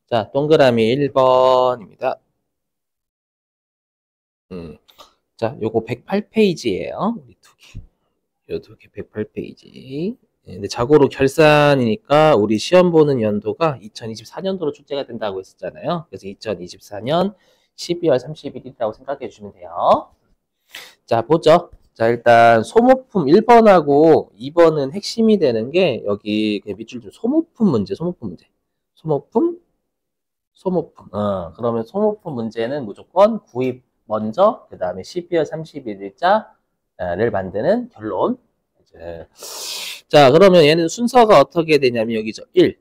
자, 동그라미 1번입니다. 자, 요거 108페이지예요. 우리 두 개. 요 두 개 108페이지. 근데 자고로 결산이니까 우리 시험 보는 연도가 2024년도로 출제가 된다고 했었잖아요. 그래서 2024년 12월 31일이라고 생각해 주시면 돼요. 자, 보죠. 자, 일단 소모품 1번하고 2번은 핵심이 되는 게 여기 밑줄 좀 소모품 문제, 소모품 문제. 소모품, 그러면 소모품 문제는 무조건 구입 먼저, 그 다음에 12월 31일자를 만드는 결론. 자, 그러면 얘는 순서가 어떻게 되냐면 여기죠. 1.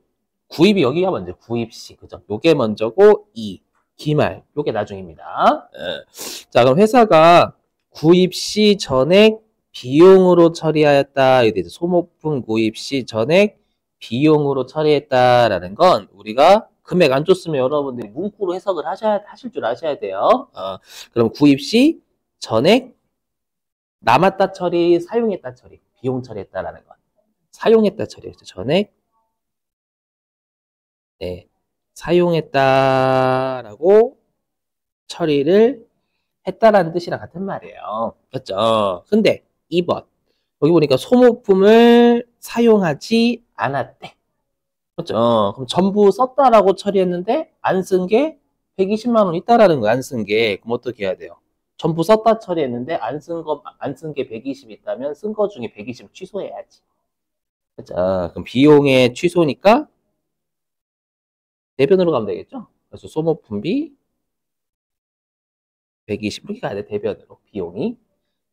구입이 여기가 먼저 구입시. 그죠? 요게 먼저고 2. 기말. 요게 나중입니다. 자, 그럼 회사가 구입시 전액 비용으로 처리하였다. 이게 되죠. 소모품 구입시 전액 비용으로 처리했다라는 건 우리가 금액 안 줬으면 여러분들이 문구로 해석을 하실 줄 아셔야 돼요. 그럼 구입시 전액 남았다 처리, 사용했다 처리, 비용 처리했다라는 건 사용했다 처리했죠. 전액 네, 사용했다라고 처리를 했다라는 뜻이랑 같은 말이에요. 그렇죠? 근데 2번 여기 보니까 소모품을 사용하지 않았대. 그렇죠? 그럼 전부 썼다라고 처리했는데 안 쓴 게 120만 원 있다라는 거 안 쓴 게 그럼 어떻게 해야 돼요? 전부 썼다 처리했는데 안 쓴 게 120 있다면 쓴 거 중에 120 취소해야지. 그렇죠? 그럼 비용의 취소니까 대변으로 가면 되겠죠? 그래서 소모품비 120 이렇게 가야 돼. 대변으로 비용이.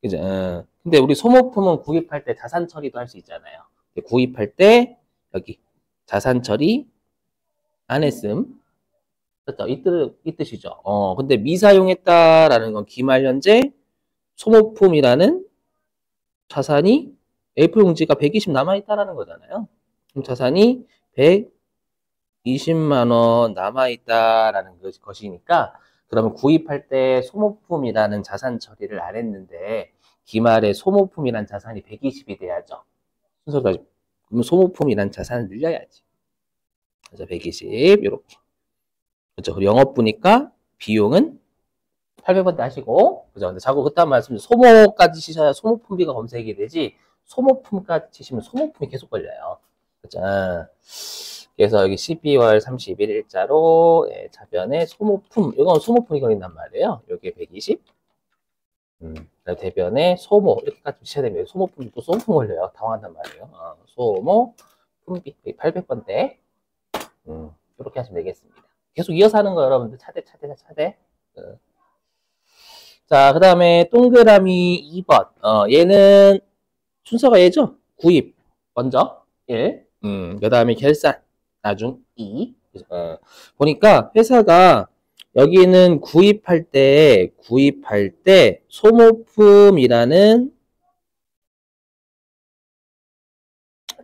그죠? 근데 우리 소모품은 구입할 때 자산 처리도 할 수 있잖아요. 구입할 때 여기 자산 처리 안 했음. 그렇죠? 이 뜻이죠. 근데 미사용했다라는 건 기말 현재 소모품이라는 자산이 A4 용지가 120 남아있다라는 거잖아요. 그럼 자산이 120만 원 남아있다라는 것이니까 그러면 구입할 때 소모품이라는 자산 처리를 안 했는데 기말에 소모품이란 자산이 120이 돼야죠. 순서가 그러면 소모품이란 자산을 늘려야지. 그래서 120 이렇게. 그렇죠. 그리고 영업부니까 비용은 800원대 하시고, 그죠? 근데 자꾸 그딴 말씀, 소모까지 치셔야 소모품비가 검색이 되지, 소모품까지 치시면 소모품이 계속 걸려요. 그죠? 그래서 여기 12월 31일자로, 예, 자변에 소모품, 이건 소모품이 걸린단 말이에요. 여기에 120. 대변에 소모, 이렇게까지 치셔야 됩니다. 소모품이 또 소모품 걸려요. 당황한단 말이에요. 소모, 품비, 800번대. 이렇게 하시면 되겠습니다. 계속 이어서 하는 거 여러분들 차대. 자, 그 다음에 동그라미 2번. 얘는 순서가 얘죠? 구입 먼저 1. 그 다음에 결산 나중 2. 보니까 회사가 여기는 구입할 때 소모품이라는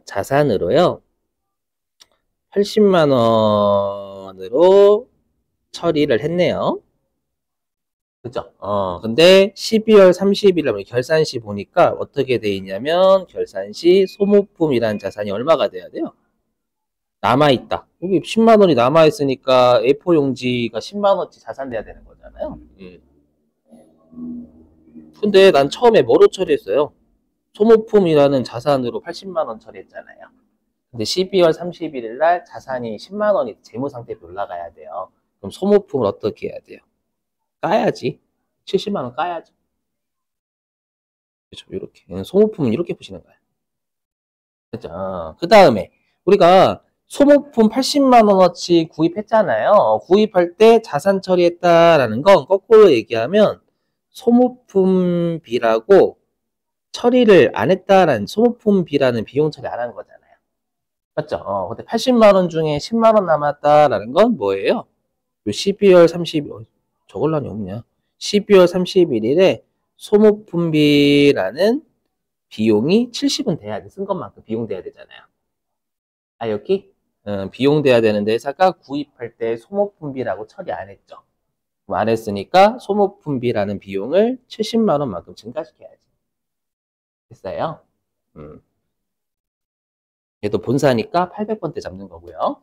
자산으로요. 80만 원으로 처리를 했네요. 그죠? 근데 12월 30일 결산시 보니까 어떻게 돼 있냐면 결산시 소모품이라는 자산이 얼마가 돼야 돼요? 남아있다. 여기 10만 원이 남아있으니까 A4 용지가 10만 원치 자산돼야 되는 거잖아요. 근데 난 처음에 뭐로 처리했어요? 소모품이라는 자산으로 80만 원 처리했잖아요. 근데 12월 31일 날 자산이 10만 원이 재무상태표 올라가야 돼요. 그럼 소모품을 어떻게 해야 돼요? 까야지. 70만 원 까야죠. 그렇죠. 이렇게. 소모품은 이렇게 보시는 거예요. 그렇죠. 그 다음에 우리가 소모품 80만 원어치 구입했잖아요. 구입할 때 자산 처리했다라는 건 거꾸로 얘기하면 소모품비라고 처리를 안 했다라는 소모품비라는 비용 처리 안 한 거잖아요. 맞죠? 근데 80만 원 중에 10만 원 남았다라는 건 뭐예요? 12월 30일 저걸란이 없냐? 12월 31일에 소모품비라는 비용이 70은 돼야 돼. 쓴 것만큼 비용 돼야 되잖아요. 여기? 비용 돼야 되는데 회사가 구입할 때 소모품비라고 처리 안 했죠. 안 했으니까 소모품비라는 비용을 70만 원만큼 증가시켜야지. 됐어요? 얘도 본사니까 800번대 잡는 거고요.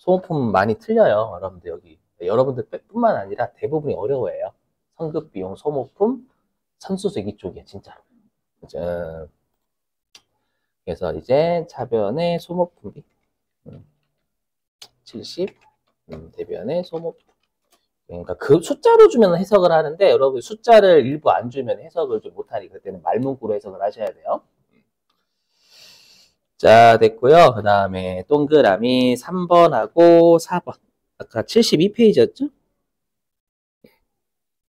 소모품 많이 틀려요. 여러분들 여기. 여러분들 뿐만 아니라 대부분이 어려워해요. 성급 비용, 소모품, 선수색 이쪽이야, 진짜로. 그죠? 그래서 이제 차변의 소모품비 70, 대변의 소모품. 그러니까 그 숫자로 주면 해석을 하는데 여러분 숫자를 일부 안 주면 해석을 좀 못하니까 그때는 말문구로 해석을 하셔야 돼요. 자, 됐고요. 그 다음에 동그라미 3번하고 4번. 아까 72페이지였죠?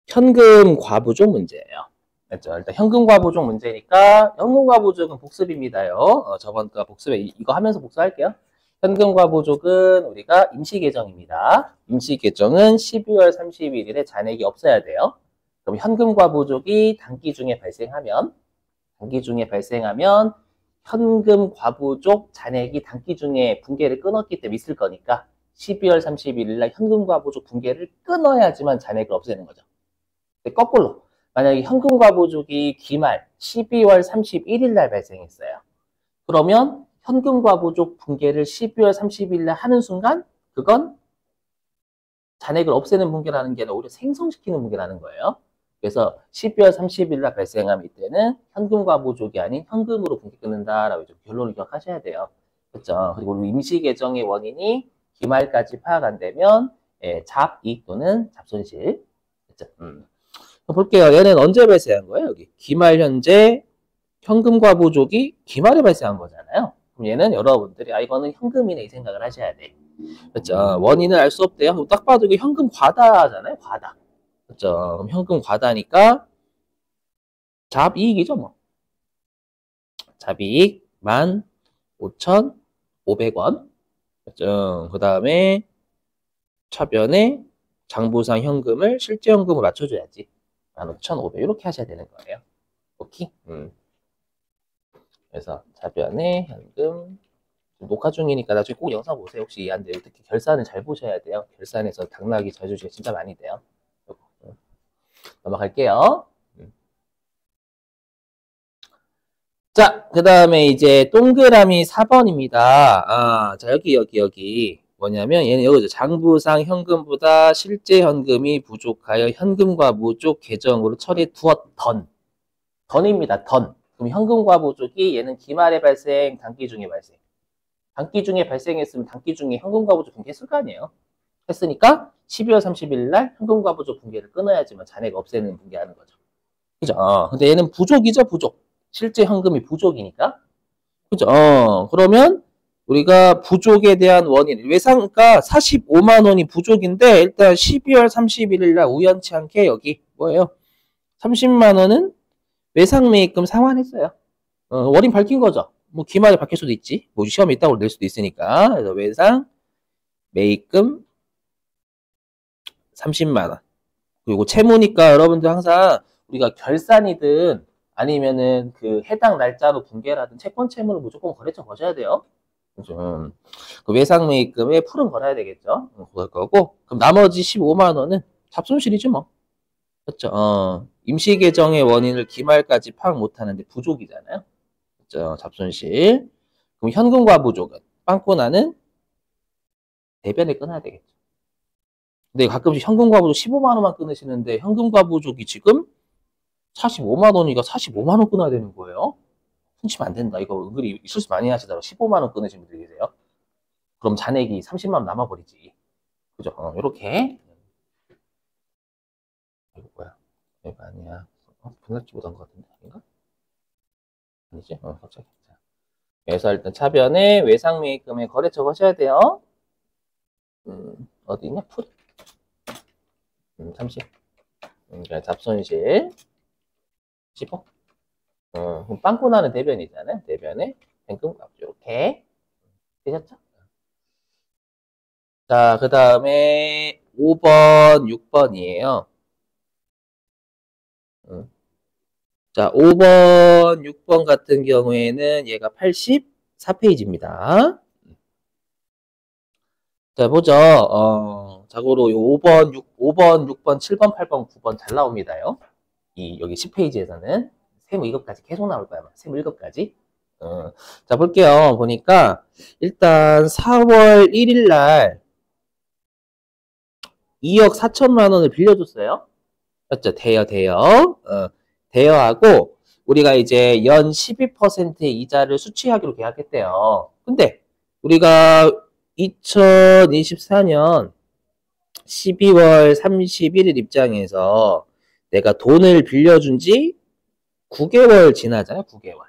현금 과부족 문제예요. 맞죠? 일단 현금 과부족 문제니까 현금 과부족은 복습입니다요. 저번 거 복습에 이거 하면서 복습할게요. 현금 과부족은 우리가 임시 계정입니다. 임시 계정은 12월 31일에 잔액이 없어야 돼요. 그럼 현금 과부족이 단기 중에 발생하면 현금 과부족 잔액이 단기 중에 붕괴를 끊었기 때문에 있을 거니까 12월 31일 날 현금 과부족 붕괴를 끊어야지만 잔액을 없애는 거죠. 거꾸로 만약에 현금 과부족이 기말 12월 31일 날 발생했어요. 그러면 현금 과부족 붕괴를 12월 30일 날 하는 순간 그건 잔액을 없애는 붕괴라는 게 아니라 오히려 생성시키는 붕괴라는 거예요. 그래서 12월 30일 날 발생함 이때는 현금 과부족이 아닌 현금으로 붕괴 끊는다라고 결론을 기억하셔야 돼요. 그렇죠? 그리고 임시 계정의 원인이 기말까지 파악 안 되면 잡이익 또는 잡손실. 그렇죠? 볼게요. 얘는 언제 발생한 거예요? 여기 기말 현재 현금 과부족이 기말에 발생한 거잖아요. 그럼 얘는 여러분들이 이거는 현금이네 이 생각을 하셔야 돼. 그렇죠? 원인을 알 수 없대요. 딱 봐도 이게 현금 과다잖아요. 과다. 그렇죠? 그럼 현금 과다니까 잡이익이죠, 뭐. 잡이익 15,500원. 그렇죠? 그 다음에 차변에 장부상 현금을 실제 현금으로 맞춰줘야지. 15,500 이렇게 하셔야 되는 거예요. 오케이? 그래서 차변에 현금 녹화 중이니까 나중에 꼭 영상 보세요. 혹시 이해 안 돼요. 특히 결산을 잘 보셔야 돼요. 결산에서 당락이 자주시가 진짜 많이 돼요. 넘어갈게요. 자, 그 다음에 이제 동그라미 4번입니다. 자, 여기. 뭐냐면 얘는 여기죠. 장부상 현금보다 실제 현금이 부족하여 현금과 부족 계정으로 처리해 두었던. 던입니다. 던. 그럼 현금과 부족이 얘는 기말에 발생, 단기 중에 발생. 단기 중에 발생했으면 단기 중에 현금과 부족 붕괴했을 거 아니에요. 했으니까 12월 30일 날 현금과 부족 붕괴를 끊어야지만 잔액 없애는 붕괴하는 거죠. 그죠? 근데 얘는 부족이죠, 부족. 실제 현금이 부족이니까. 그죠? 그러면 우리가 부족에 대한 원인, 외상가 45만 원이 부족인데 일단 12월 31일 날 우연치 않게 여기 뭐예요? 30만 원은 외상 매입금 상환했어요. 원인 밝힌 거죠. 뭐 기말에 밝힐 수도 있지. 뭐 시험에 있다고 낼 수도 있으니까. 그래서 외상 매입금 30만 원. 그리고 채무니까 여러분들 항상 우리가 결산이든 아니면은 그 해당 날짜로 붕괴라든 채권 채무를 무조건 거래처 거셔야 돼요. 그죠? 그 외상 매입금에 풀은 걸어야 되겠죠. 그럴 거고. 그럼 나머지 15만 원은 잡손실이지 뭐. 그렇죠? 임시 계정의 원인을 기말까지 파악 못 하는데 부족이잖아요. 그렇죠? 잡손실. 그럼 현금과 부족은 빵꾸 나는 대변에 끊어야 되겠죠. 근데 가끔씩 현금과 부족 15만 원만 끊으시는데 현금과 부족이 지금 45만 원이니까 45만 원 끊어야 되는 거예요. 훔치면 안 된다. 이거 은근히 실수 많이 하시더라고요. 15만 원 끊으신 분들 계세요. 그럼 잔액이 30만 원 남아버리지. 그죠? 이렇게. 이거 뭐야? 이거 아니야. 분할지 못한 것 같은데. 아닌가? 아니지? 갑자기. 그래서 일단 차변에 외상 매입금에 거래처 거셔야 돼요. 어디 있냐? 풀. 30. 잡손실. 15. 그럼 빵꾸 나는 대변이잖아요. 대변에 현금값 이렇게 되셨죠? 자, 그 다음에 5번, 6번이에요. 자, 5번, 6번 같은 경우에는 얘가 84페이지입니다. 자, 보죠. 자고로 5번, 6번, 7번, 8번, 9번 잘 나옵니다요. 여기 10페이지에서는 세무 이것까지 계속 나올 거야. 세무 이것까지. 자, 볼게요. 보니까 일단 4월 1일 날 2억 4천만 원을 빌려줬어요. 맞죠? 대여하고 우리가 이제 연 12%의 이자를 수취하기로 계약했대요. 근데 우리가 2024년 12월 31일 입장에서 내가 돈을 빌려준 지 9개월 지나잖아요. 9개월.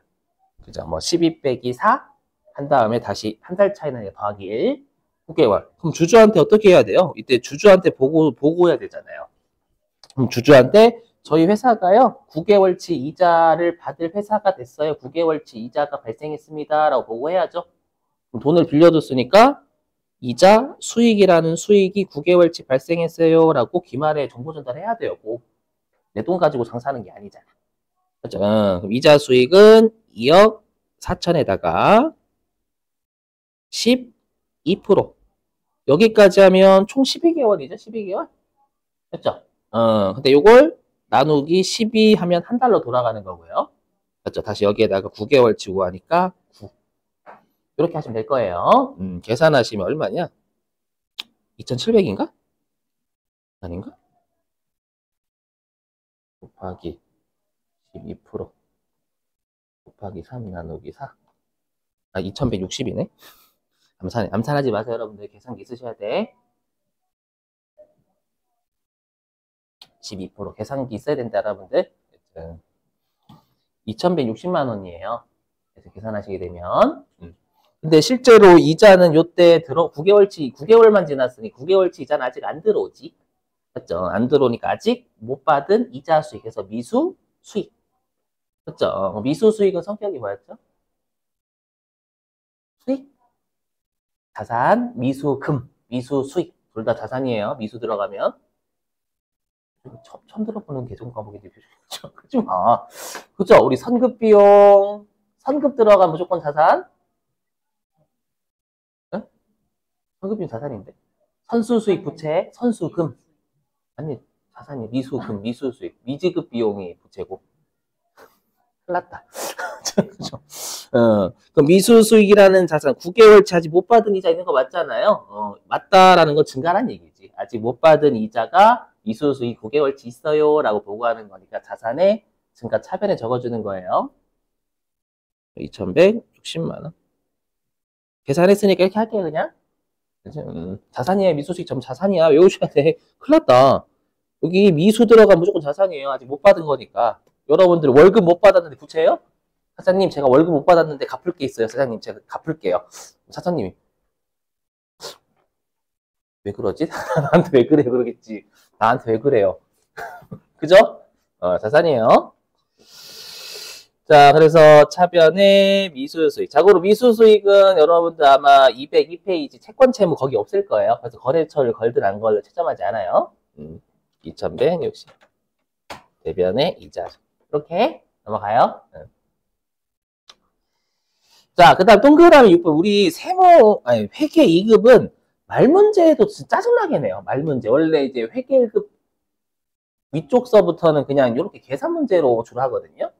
그죠? 뭐 12 빼기 4 한 다음에 다시 한 달 차이 나니까 더하기 1. 9개월. 그럼 주주한테 어떻게 해야 돼요? 이때 주주한테 보고해야 되잖아요. 그럼 주주한테 저희 회사가요, 9개월치 이자를 받을 회사가 됐어요. 9개월치 이자가 발생했습니다. 라고 보고해야죠. 그럼 돈을 빌려줬으니까 이자 수익이라는 수익이 9개월치 발생했어요. 라고 기말에 정보 전달해야 돼요. 내 돈 가지고 장사하는 게 아니잖아. 그렇죠? 그럼 이자 수익은 2억 4천에다가 12%. 여기까지 하면 총 12개월이죠. 12개월. 그렇죠? 근데 요걸 나누기 12 하면 한 달로 돌아가는 거고요. 그렇죠? 다시 여기에다가 9개월 치고 하니까 9. 이렇게 하시면 될 거예요. 계산하시면 얼마냐? 2,700인가? 아닌가? 곱하기 12% 곱하기 3 나누기 4. 아, 2,160이네. 암산하지 마세요, 여러분들. 계산기 쓰셔야 돼. 12% 계산기 있어야 된다, 여러분들. 2,160만 원이에요. 그래서 계산하시게 되면. 근데 실제로 이자는 요때 9개월만 지났으니 9개월치 이자는 아직 안 들어오지. 맞죠? 안 들어오니까 아직 못 받은 이자 수익에서 미수 수익. 그렇죠? 미수 수익은 성격이 뭐였죠? 수익? 자산, 미수 금, 미수 수익. 둘 다 자산이에요. 미수 들어가면. 처음 들어보는 계정 과목인데, 그죠? 그지 마. 그죠? 우리 선급 비용, 선급 들어가면 무조건 자산? 응? 선급 비용 자산인데? 선수 수익 부채, 선수금. 아니, 자산이 미수금, 미수수익, 미지급 비용이 부채고. 큰일 났다. 그죠? 그럼 미수수익이라는 자산, 9개월치 아직 못 받은 이자 있는 거 맞잖아요. 맞다라는 건 증가란 얘기지. 아직 못 받은 이자가 미수수익 9개월치 있어요. 라고 보고하는 거니까 자산의 증가 차변에 적어주는 거예요. 2,160만 원. 계산했으니까 이렇게 할게요, 그냥. 자산이에요. 미수수익 전 자산이야. 외우셔야 돼. 큰일 났다. 여기 미수 들어가면 무조건 자산이에요. 아직 못 받은 거니까. 여러분들 월급 못 받았는데 부채예요? 사장님, 제가 월급 못 받았는데 갚을 게 있어요. 사장님, 제가 갚을게요. 사장님이 왜 그러지? 나한테 왜 그래? 그러겠지. 나한테 왜 그래요? 그죠? 자산이에요. 자, 그래서 차변의 미수수익. 자고로 미수수익은 여러분들 아마 202페이지 채권 채무 거기 없을 거예요. 그래서 거래처를 걸든 안 걸든 채점하지 않아요. 2,160. 대변의 이자. 이렇게 넘어가요. 자, 그 다음 동그라미 6번. 우리 회계 2급은 말 문제도 진짜 짜증나게 내요. 말 문제. 원래 이제 회계 1급 위쪽 서부터는 그냥 이렇게 계산 문제로 주로 하거든요.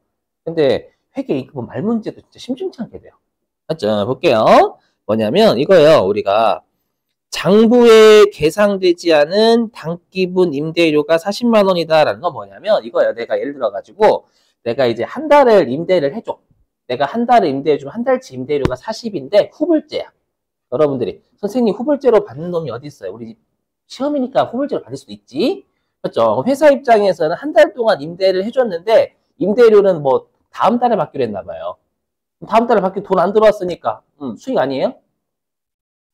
근데 회계 2급은 말 문제도 진짜 심심치 않게 돼요. 맞죠? 볼게요. 뭐냐면 이거예요. 우리가 장부에 계상되지 않은 당기분 임대료가 40만 원이다라는 건 뭐냐면 이거예요. 내가 예를 들어가지고 내가 이제 한 달을 임대를 해줘. 내가 한 달을 임대해주면 한 달치 임대료가 40인데 후불제야. 여러분들이 선생님 후불제로 받는 놈이 어디 있어요? 우리 시험이니까 후불제로 받을 수도 있지. 그렇죠? 회사 입장에서는 한 달 동안 임대를 해줬는데 임대료는 뭐 다음 달에 받기로 했나 봐요. 다음 달에 받기 돈 안 들어왔으니까 수익 아니에요?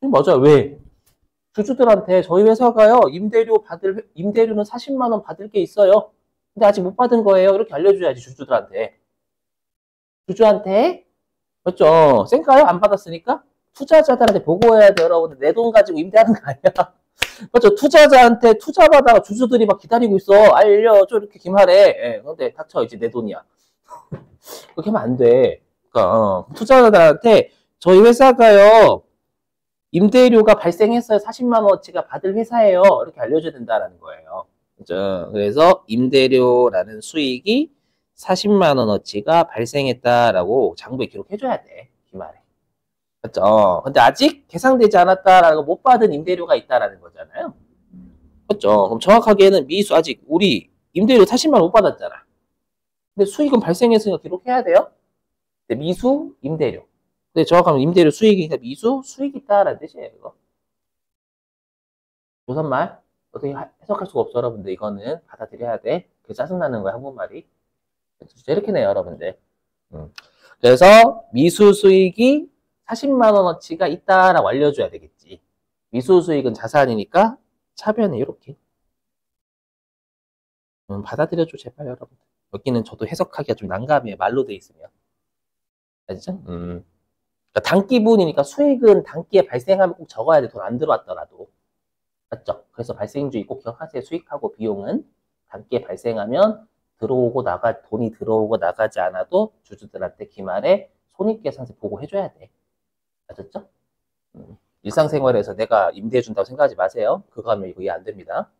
맞아요. 왜? 주주들한테 저희 회사가요 임대료는 40만 원 받을 게 있어요. 근데 아직 못 받은 거예요. 이렇게 알려줘야지 주주들한테. 주주한테 그렇죠. 쌩까요? 안 받았으니까 투자자들한테 보고해야 돼요. 여러분들 내 돈 가지고 임대하는 거 아니야. 그렇죠. 투자자한테 투자받아가 주주들이 막 기다리고 있어. 알려줘 이렇게 기말해. 예, 근데 닥쳐 이제 내 돈이야. 그렇게 하면 안 돼. 그러니까 투자자들한테 저희 회사가요 임대료가 발생했어요. 40만 원어치가 받을 회사예요. 이렇게 알려줘야 된다는 거예요. 그렇죠? 그래서 임대료라는 수익이 40만 원어치가 발생했다라고 장부에 기록해줘야 돼. 기말에. 그렇죠? 근데 아직 계상되지 않았다라고 못 받은 임대료가 있다라는 거잖아요. 맞죠? 그럼 정확하게는 미수 아직 우리 임대료 40만 원 못 받았잖아. 근데 수익은 발생했으니까 기록해야 돼요. 근데 미수, 임대료. 근데 정확하면 임대료 수익이니까 미수, 수익이 있다라는 뜻이에요, 이거. 무슨 말? 어떻게 해석할 수가 없어, 여러분들. 이거는 받아들여야 돼. 그 짜증나는 거야, 한국말이. 이렇게 내요, 여러분들. 그래서 미수 수익이 40만 원어치가 있다라고 알려줘야 되겠지. 미수 수익은 자산이니까 차변에 이렇게. 받아들여줘, 제발, 여러분. 여기는 저도 해석하기가 좀 난감해요. 말로 돼 있으면. 알죠? 그러니까 단기분이니까 수익은 단기에 발생하면 꼭 적어야 돼. 돈 안 들어왔더라도. 맞죠? 그래서 발생주의 꼭 기억하세요. 수익하고 비용은 단기에 발생하면 돈이 들어오고 나가지 않아도 주주들한테 기말에 손익계산서 보고해줘야 돼. 아셨죠? 일상생활에서 내가 임대해준다고 생각하지 마세요. 그거 하면 이거 이해 안 됩니다.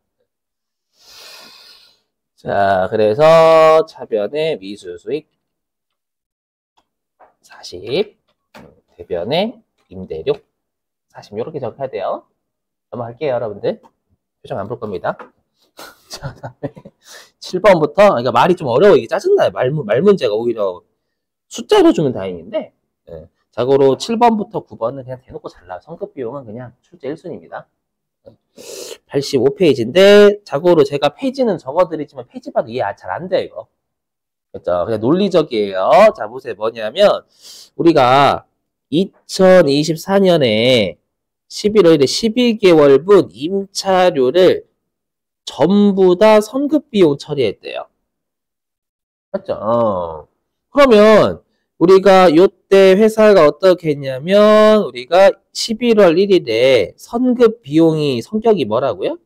자, 그래서 차변의 미수수익 40, 대변의 임대료 40 이렇게 적어야 돼요. 넘어갈게요, 여러분들. 표정 안 볼 겁니다. 자, 다음에 7번부터 그러니까 말이 좀 어려워. 이게 짜증나요. 말 문제가 오히려 숫자로 주면 다행인데 예. 자고로 7번부터 9번은 그냥 대놓고 잘라. 성급 비용은 그냥 출제 1순위입니다. 85페이지인데 자고로 제가 페이지는 적어드리지만 페이지 봐도 이해 잘 안 돼요, 이거. 그렇죠? 그냥 논리적이에요. 자, 보세요. 뭐냐면 우리가 2024년에 11월 1일 12개월분 임차료를 전부 다 선급비용 처리했대요. 맞죠? 그러면 우리가 요때 회사가 어떻게 했냐면 우리가 11월 1일에 선급비용이 성격이 뭐라고요?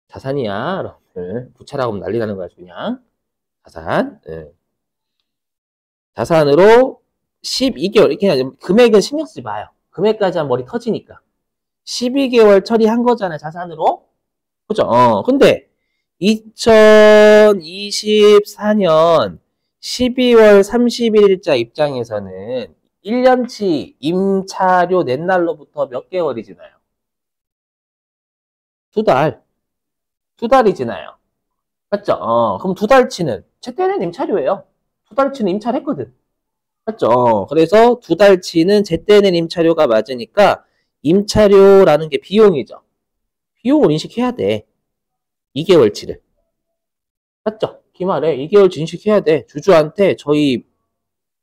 자산이야. 여러분들. 부채라고 하면 난리 나는 거야, 그냥. 자산. 네. 자산으로 12개월, 그냥 금액은 신경 쓰지 마요. 금액까지 하면 머리 터지니까. 12개월 처리한 거잖아요, 자산으로. 그죠? 근데 2024년 12월 31일자 입장에서는 1년치 임차료 낸 날로부터 몇 개월이 지나요? 2달. 2달이 지나요. 맞죠? 그럼 2달치는 제때는 임차료예요. 2달치는 임차를 했거든. 맞죠? 그래서 2달치는 제때는 임차료가 맞으니까 임차료라는 게 비용이죠. 비용을 인식해야 돼. 2개월치를. 맞죠? 기말에 2개월치 인식해야 돼. 주주한테 저희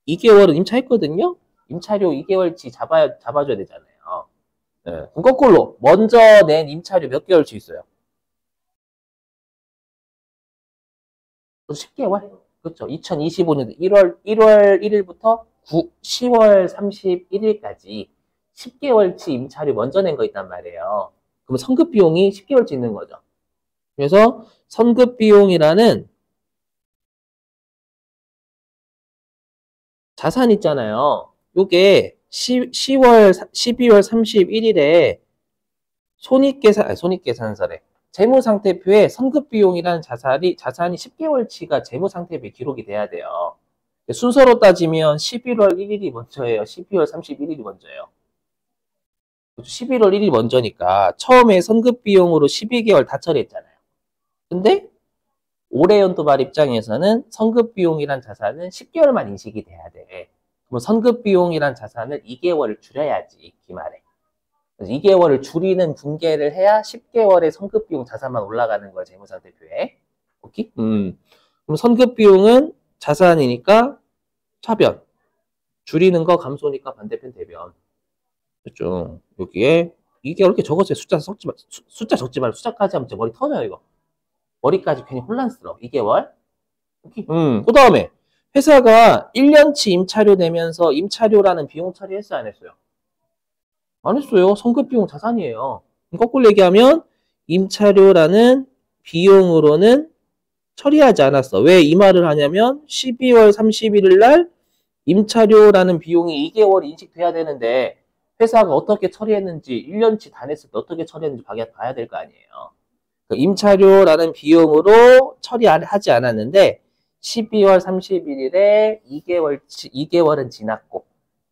2개월은 임차했거든요? 임차료 2개월치 잡아줘야 되잖아요. 네. 그럼 거꾸로 먼저 낸 임차료 몇 개월치 있어요? 10개월? 그렇죠. 2025년 1월 1일부터 10월 31일까지 10개월치 임차료 먼저 낸 거 있단 말이에요. 그럼 선급 비용이 10개월치 있는 거죠. 그래서 선급 비용이라는 자산 있잖아요. 요게 12월 31일에 손익계산서래. 재무상태표에 선급비용이라는 자산이 10개월치가 재무상태표에 기록이 돼야 돼요. 순서로 따지면 11월 1일이 먼저예요. 12월 31일이 먼저예요. 11월 1일이 먼저니까 처음에 선급비용으로 12개월 다 처리했잖아요. 근데 올해 연도말 입장에서는 선급비용이란 자산은 10개월만 인식이 돼야 돼. 그럼 선급비용이란 자산을 2개월을 줄여야지, 기말에. 그래서 2개월을 줄이는 분계를 해야 10개월의 선급비용 자산만 올라가는 거야, 재무상태표에. 오케이? 그럼 선급비용은 자산이니까 차변. 줄이는 거 감소니까 반대편 대변. 그렇죠? 여기에 2개월 이렇게 적었어요. 숫자 적지 말고 숫자까지 하면 머리 터져요, 이거. 머리까지 괜히 혼란스러워. 2개월. 오케이? 그 다음에 회사가 1년치 임차료 내면서 임차료라는 비용 처리했어요, 안 했어요? 안 했어요. 선급비용 자산이에요. 거꾸로 얘기하면 임차료라는 비용으로는 처리하지 않았어. 왜 이 말을 하냐면 12월 31일 날 임차료라는 비용이 2개월 인식돼야 되는데 회사가 어떻게 처리했는지 1년치 다 냈을 때 어떻게 처리했는지 봐야 될 거 아니에요. 임차료라는 비용으로 처리하지 않았는데 12월 31일에 2개월은 지났고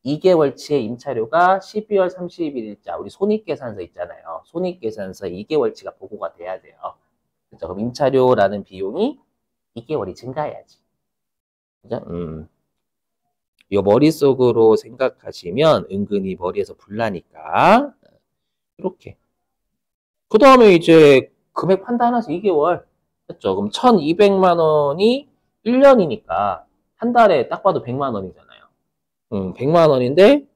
2개월치의 임차료가 12월 31일자 우리 손익계산서 있잖아요. 손익계산서 2개월치가 보고가 돼야 돼요. 그죠? 그럼 임차료라는 비용이 2개월이 증가해야지. 그죠? 이거 머릿속으로 생각하시면 은근히 머리에서 불나니까 이렇게. 그 다음에 이제 금액 판단해서 2개월. 됐죠? 그럼 1200만 원이 1년이니까 한 달에 딱 봐도 100만 원이잖아요. 100만 원인데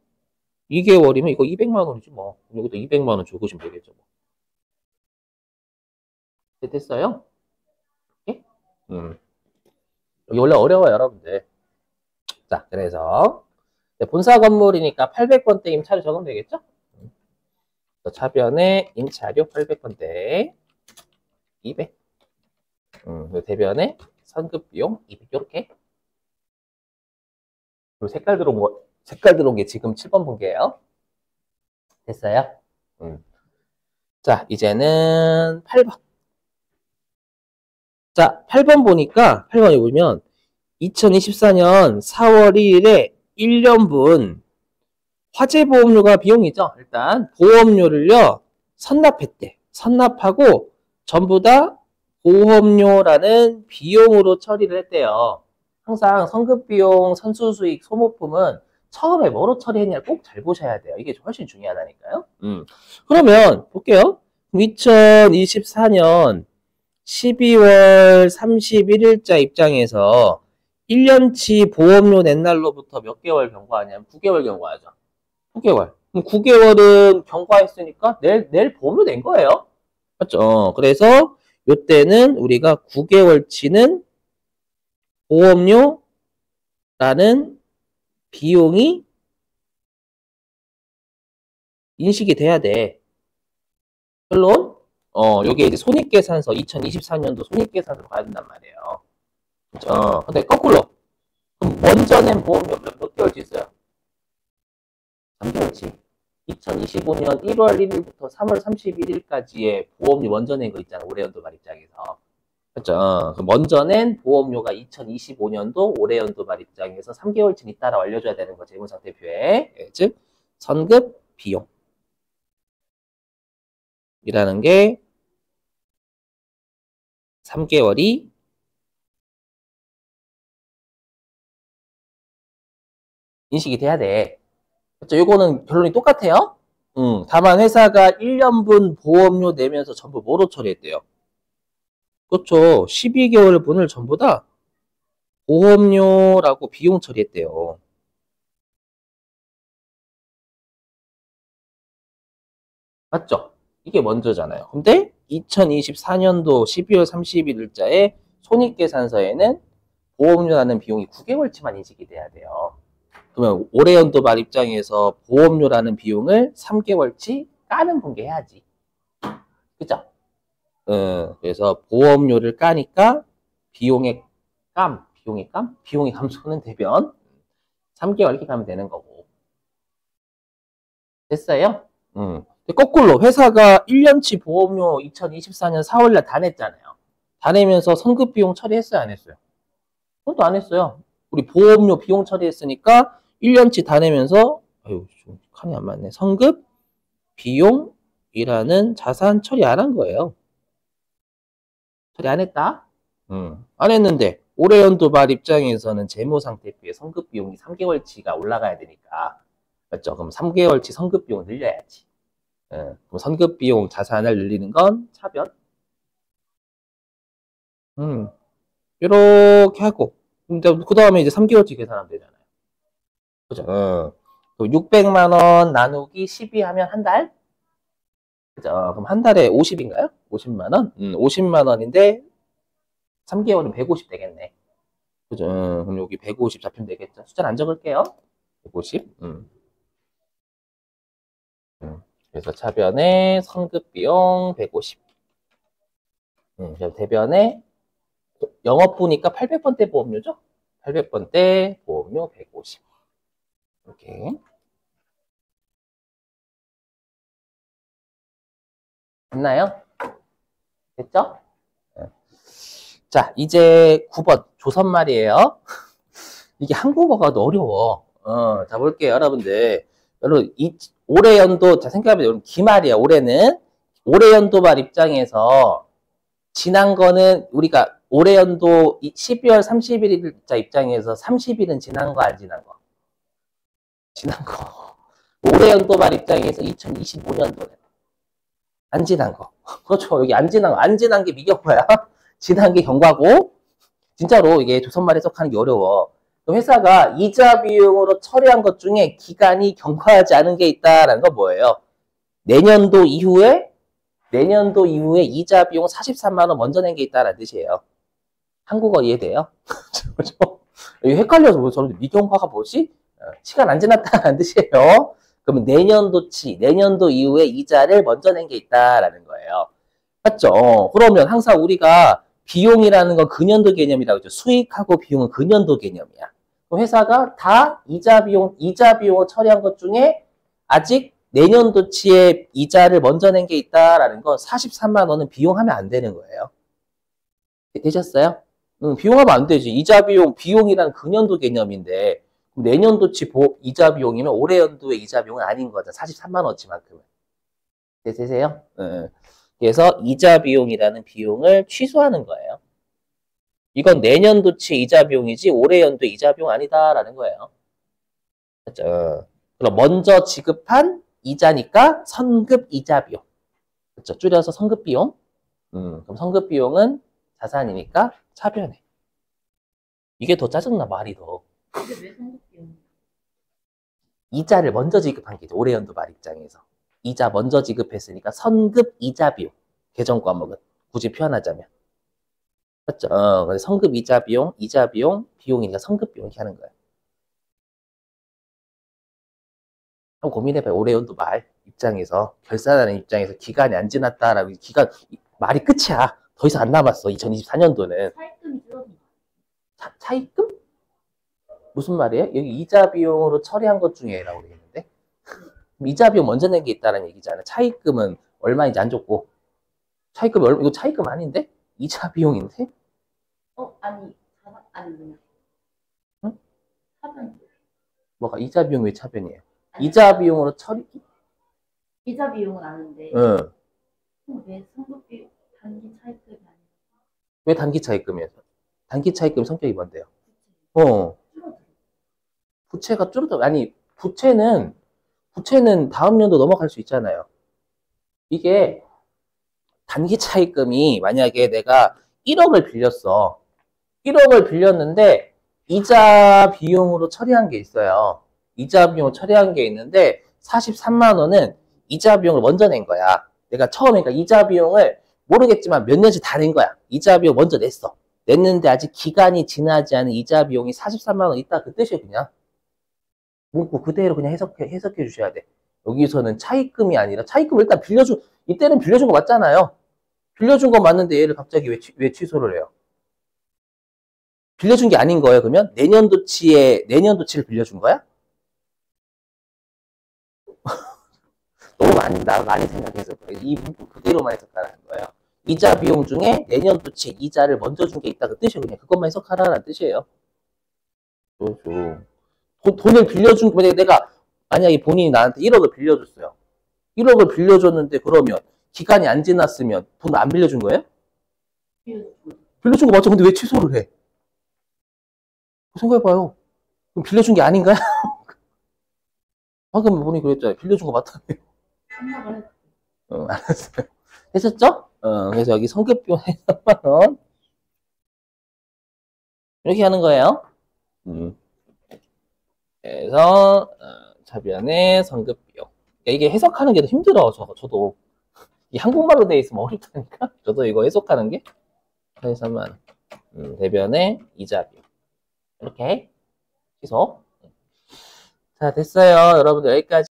2개월이면 이거 200만 원이지 뭐. 여기도 200만 원 주고시면 되겠죠. 뭐. 됐어요? 예? 여기 원래 어려워요, 여러분들. 자, 그래서 본사 건물이니까 800번대 임차료 적으면 되겠죠? 차변에 임차료 800번대 200. 대변에 선급비용 200 이렇게. 그리고 색깔 들어온 게 지금 7번 본 게예요. 됐어요? 자, 이제는 8번. 자, 8번 보니까 8번에 보면 2024년 4월 2일에 1년분 화재보험료가 비용이죠. 일단 보험료를요 선납했대. 선납하고 전부 다 보험료라는 비용으로 처리를 했대요. 항상 선급비용, 선수수익, 소모품은 처음에 뭐로 처리했냐 꼭 잘 보셔야 돼요. 이게 훨씬 중요하다니까요. 그러면 볼게요. 2024년 12월 31일자 입장에서 1년치 보험료 낸 날로부터 몇 개월 경과하냐면 9개월 경과하죠. 9개월. 그럼 9개월은 경과했으니까 내일 보험료 낸 거예요. 맞죠? 그래서 요때는 우리가 9개월치는 보험료라는 비용이 인식이 돼야 돼. 물론 요게 이제 손익계산서 2024년도 손익계산서로 가야 된단 말이에요. 그렇죠? 근데 거꾸로 그럼 먼저 낸 보험료 몇 개월치 있어요? 3개월치. 2025년 1월 1일부터 3월 31일까지의 보험료 먼저 낸 거 있잖아. 올해 연도말 입장에서. 그렇죠? 먼저 낸 보험료가 2025년도 올해 연도말 입장에서 3개월치 잇따라 알려줘야 되는 거 재무상태표에. 즉 선급 비용. 이라는 게 3개월이 인식이 돼야 돼. 그렇죠? 이거는 결론이 똑같아요. 다만 회사가 1년분 보험료 내면서 전부 뭐로 처리했대요? 그렇죠. 12개월 분을 전부 다 보험료라고 비용 처리했대요. 맞죠? 이게 먼저잖아요. 근데 2024년도 12월 31일자에 손익계산서에는 보험료라는 비용이 9개월치만 인식이 돼야 돼요. 그러면 올해 연도 말 입장에서 보험료라는 비용을 3개월치 까는 분개해야지. 그죠? 그래서 보험료를 까니까 비용의 감소는 대변 3개월 이렇게 가면 되는 거고. 됐어요? 거꾸로 회사가 1년치 보험료 2024년 4월날 다 냈잖아요. 다 내면서 선급 비용 처리했어요, 안 했어요? 그것도 안 했어요. 우리 보험료 비용 처리했으니까 1년치 다 내면서 아유, 좀 칸이 안 맞네. 선급 비용이라는 자산 처리 안 한 거예요. 처리 안 했다? 안 했는데 올해 연도 말 입장에서는 재무상태표에 선급 비용이 3개월치가 올라가야 되니까 맞죠? 그럼 3개월치 선급 비용을 늘려야지. 그럼 선급 비용 자산을 늘리는 건 차변. 이렇게 하고 그 다음에 이제 3개월치 계산하면 되잖아요. 그죠? 600만 원 나누기 12 하면 한 달? 그죠? 그럼 한 달에 50인가요? 50만 원? 50만 원인데 3개월은 150 되겠네. 그죠? 그럼 여기 150 잡히면 되겠죠? 숫자를 안 적을게요. 150. 그래서 차변에 선급비용 150. 대변에 영업부니까 800번대 보험료죠? 800번대 보험료 150. 이렇게. 됐나요? 됐죠? 자, 이제 9번 조선말이에요. 이게 한국어가 어려워. 자, 볼게요, 여러분들. 여러분, 올해 연도, 자, 생각해보세요. 기말이야, 올해는. 올해 연도 말 입장에서, 지난 거는, 우리가 올해 연도 12월 31일자 입장에서 30일은 지난 거, 안 지난 거? 지난 거. 올해 연도 말 입장에서 2025년도는 안 지난 거. 그렇죠. 여기 안 지난 게 미경과야. 지난 게 경과고, 진짜로 이게 조선말 해석하는 게 어려워. 회사가 이자 비용으로 처리한 것 중에 기간이 경과하지 않은 게 있다라는 건 뭐예요? 내년도 이후에 이자 비용 43만 원 먼저 낸 게 있다라는 뜻이에요. 한국어 이해돼요? 그렇죠? 이거 헷갈려서 저는 미경과가 뭐지? 시간 안 지났다라는 뜻이에요. 그러면 내년도 이후에 이자를 먼저 낸 게 있다라는 거예요. 맞죠? 그러면 항상 우리가 비용이라는 건 금년도 개념이라고 했죠. 수익하고 비용은 금년도 개념이야. 회사가 다 이자 비용을 처리한 것 중에 아직 내년도치에 이자를 먼저 낸 게 있다라는 건 43만 원은 비용하면 안 되는 거예요. 되셨어요? 비용하면 안 되지. 이자 비용이란 금년도 개념인데 내년도치 이자 비용이면 올해 연도의 이자 비용은 아닌 거죠. 43만 원치만큼은. 되세요? 그래서 이자 비용이라는 비용을 취소하는 거예요. 이건 내년도치 이자 비용이지 올해 연도 이자 비용 아니다라는 거예요. 그렇죠? 그럼 먼저 지급한 이자니까 선급 이자 비용. 그렇죠? 줄여서 선급 비용. 그럼 선급 비용은 자산이니까 차변해. 이게 더 짜증나 말이 더. 근데 왜 선급 비용? 이자를 먼저 지급한 게죠. 올해 연도 말 입장에서. 이자 먼저 지급했으니까 선급 이자 비용. 계정 과목은 굳이 표현하자면. 맞죠? 그래서 선급 이자 비용, 비용이니까 선급 비용 이렇게 하는 거예요. 한번 고민해봐요. 올해 연도 말 입장에서, 결산하는 입장에서 기간이 안 지났다라고, 말이 끝이야. 더 이상 안 남았어. 2024년도는. 차입금이 줄어든 거. 차입금? 무슨 말이에요? 여기 이자 비용으로 처리한 것 중에라고 되겠는데? 이자 비용 먼저 낸 게 있다는 얘기잖아. 차입금은 얼마인지 안 줬고. 이거 차입금 아닌데? 이자 비용인데? 아니, 아니, 응? 차변. 뭐가 이자 비용 왜 차변이에요? 이자 비용으로 이자 비용은 아는데. 응. 왜 선급 비용, 단기 차입금이 아니야? 왜 단기 차입금이에요? 단기 차입금 성격이 뭔데요? 줄어들어. 부채가 줄어들어. 아니, 부채는 다음 년도 넘어갈 수 있잖아요. 이게 단기 차입금이 만약에 내가 1억을 빌렸어. 1억을 빌렸는데 이자 비용으로 처리한 게 있어요. 이자 비용을 처리한 게 있는데 43만 원은 이자 비용을 먼저 낸 거야. 내가 처음에 그러니까 이자 비용을 모르겠지만 몇 년씩 다 낸 거야. 이자 비용 먼저 냈어. 냈는데 아직 기간이 지나지 않은 이자 비용이 43만 원 있다. 그 뜻이에요, 그냥. 문구 그대로 그냥 해석해 주셔야 돼. 여기서는 차입금이 아니라 차입금 일단 이때는 빌려준 거 맞잖아요. 빌려준 거 맞는데 얘를 갑자기 왜 취소를 해요? 빌려준 게 아닌 거예요, 그러면? 내년도치를 빌려준 거야? 너무 많이 생각해서 그래. 이 문구 그대로만 해석하라는 거예요. 이자 비용 중에 내년도치 이자를 먼저 준 게 있다. 그 뜻이에요. 그냥 그것만 해석하라는 뜻이에요. 돈을 빌려준, 만약에 본인이 나한테 1억을 빌려줬어요. 1억을 빌려줬는데 그러면 기간이 안 지났으면 돈 안 빌려준 거예요? 빌려준 거 맞죠? 근데 왜 취소를 해? 생각해봐요. 그럼 빌려준 게 아닌가요? 방금 본인이 그랬잖아요. 빌려준 거 맞다며. 생각을 했어. 알았어요. 되셨죠? 그래서 여기 성급비용 3만 원. 이렇게 하는 거예요. 그래서, 차변의 성급비용. 이게 해석하는 게 더 힘들어, 저도. 이 한국말로 돼 있으면 어렵다니까? 저도 이거 해석하는 게. 3만 원. 대변의 이자 비용. 이렇게. 취소. 자, 됐어요. 여러분들 여기까지.